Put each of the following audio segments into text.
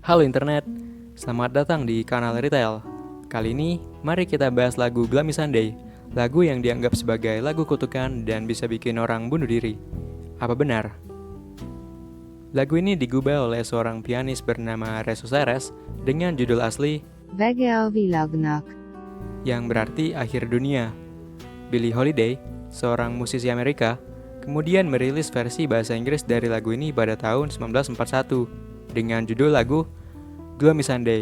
Halo internet, selamat datang di kanal Retail. Kali ini, mari kita bahas lagu Gloomy Sunday, lagu yang dianggap sebagai lagu kutukan dan bisa bikin orang bunuh diri. Apa benar? Lagu ini digubah oleh seorang pianis bernama Reso Seres dengan judul asli Vége a világnak, yang berarti akhir dunia. Billie Holiday, seorang musisi Amerika, kemudian merilis versi bahasa Inggris dari lagu ini pada tahun 1941 dengan judul lagu Gloomy Sunday.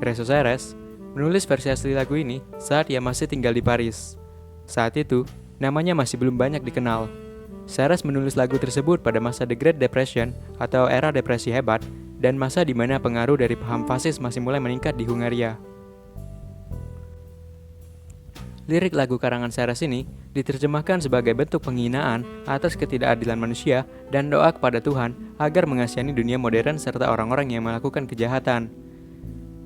Reso Seres menulis versi asli lagu ini saat ia masih tinggal di Paris. Saat itu, namanya masih belum banyak dikenal. Seres menulis lagu tersebut pada masa The Great Depression atau era depresi hebat dan masa di mana pengaruh dari paham fasis masih mulai meningkat di Hungaria. Lirik lagu karangan Seres ini diterjemahkan sebagai bentuk penghinaan atas ketidakadilan manusia dan doa kepada Tuhan agar mengasihani dunia modern serta orang-orang yang melakukan kejahatan.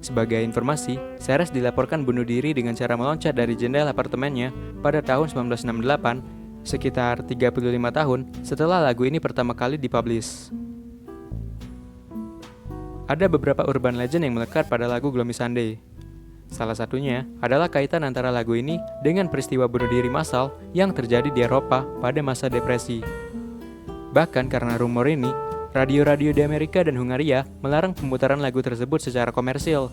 Sebagai informasi, Seres dilaporkan bunuh diri dengan cara meloncat dari jendela apartemennya pada tahun 1968, sekitar 35 tahun setelah lagu ini pertama kali dipublish. Ada beberapa urban legend yang melekat pada lagu Gloomy Sunday. Salah satunya adalah kaitan antara lagu ini dengan peristiwa bunuh diri massal yang terjadi di Eropa pada masa depresi. Bahkan karena rumor ini, radio-radio di Amerika dan Hungaria melarang pemutaran lagu tersebut secara komersil.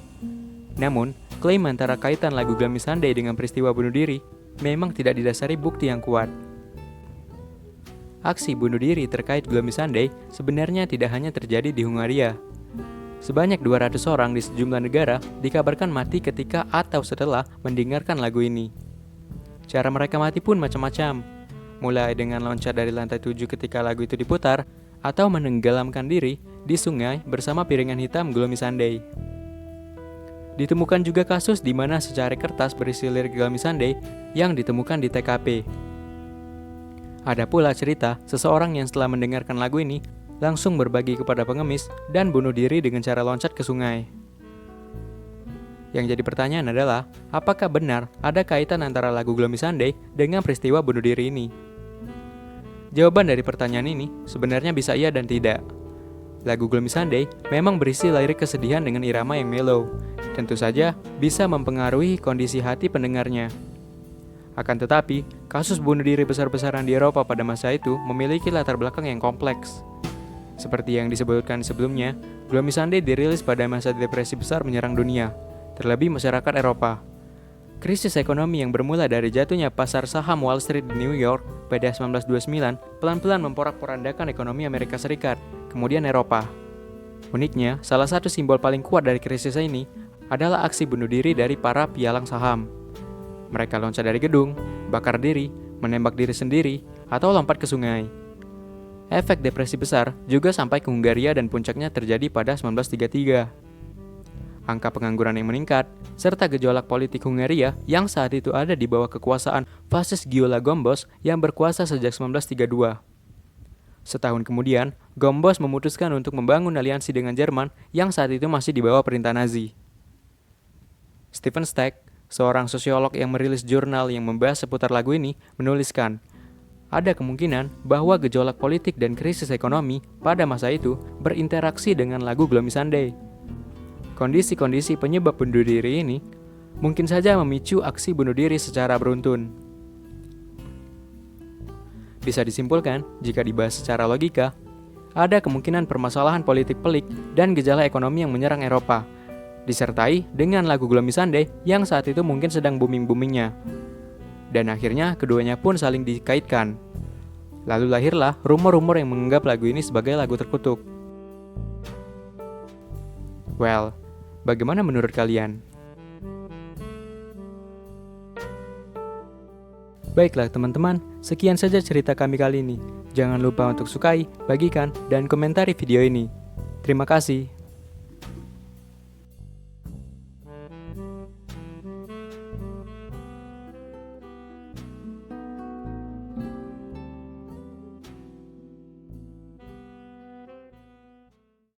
Namun, klaim antara kaitan lagu Gloomy Sunday dengan peristiwa bunuh diri memang tidak didasari bukti yang kuat. Aksi bunuh diri terkait Gloomy Sunday sebenarnya tidak hanya terjadi di Hungaria. Sebanyak 200 orang di sejumlah negara dikabarkan mati ketika atau setelah mendengarkan lagu ini. Cara mereka mati pun macam-macam, mulai dengan loncat dari lantai 7 ketika lagu itu diputar, atau menenggelamkan diri di sungai bersama piringan hitam Gloomy Sunday. Ditemukan juga kasus di mana secari kertas berisi lirik Gloomy Sunday yang ditemukan di TKP. Ada pula cerita seseorang yang setelah mendengarkan lagu ini langsung berbagi kepada pengemis dan bunuh diri dengan cara loncat ke sungai. Yang jadi pertanyaan adalah, apakah benar ada kaitan antara lagu Gloomy Sunday dengan peristiwa bunuh diri ini? Jawaban dari pertanyaan ini sebenarnya bisa iya dan tidak. Lagu Gloomy Sunday memang berisi lirik kesedihan dengan irama yang mellow, tentu saja bisa mempengaruhi kondisi hati pendengarnya. Akan tetapi, kasus bunuh diri besar-besaran di Eropa pada masa itu memiliki latar belakang yang kompleks. Seperti yang disebutkan sebelumnya, Gloomy Sunday dirilis pada masa depresi besar menyerang dunia, terlebih masyarakat Eropa. Krisis ekonomi yang bermula dari jatuhnya pasar saham Wall Street di New York pada 1929 pelan-pelan memporak-porandakan ekonomi Amerika Serikat, kemudian Eropa. Uniknya, salah satu simbol paling kuat dari krisis ini adalah aksi bunuh diri dari para pialang saham. Mereka loncat dari gedung, bakar diri, menembak diri sendiri, atau lompat ke sungai. Efek depresi besar juga sampai ke Hungaria dan puncaknya terjadi pada 1933. Angka pengangguran yang meningkat, serta gejolak politik Hungaria yang saat itu ada di bawah kekuasaan fasis Gyula Gombos yang berkuasa sejak 1932. Setahun kemudian, Gombos memutuskan untuk membangun aliansi dengan Jerman yang saat itu masih di bawah perintah Nazi. Stephen Stack, seorang sosiolog yang merilis jurnal yang membahas seputar lagu ini, menuliskan, ada kemungkinan bahwa gejolak politik dan krisis ekonomi pada masa itu berinteraksi dengan lagu Gloomy Sunday. Kondisi-kondisi penyebab bunuh diri ini mungkin saja memicu aksi bunuh diri secara beruntun. Bisa disimpulkan, jika dibahas secara logika, ada kemungkinan permasalahan politik pelik dan gejala ekonomi yang menyerang Eropa, disertai dengan lagu Gloomy Sunday yang saat itu mungkin sedang booming-boomingnya. Dan akhirnya keduanya pun saling dikaitkan. Lalu lahirlah rumor-rumor yang menganggap lagu ini sebagai lagu terkutuk. Well, bagaimana menurut kalian? Baiklah teman-teman, sekian saja cerita kami kali ini. Jangan lupa untuk sukai, bagikan, dan komentari video ini. Terima kasih.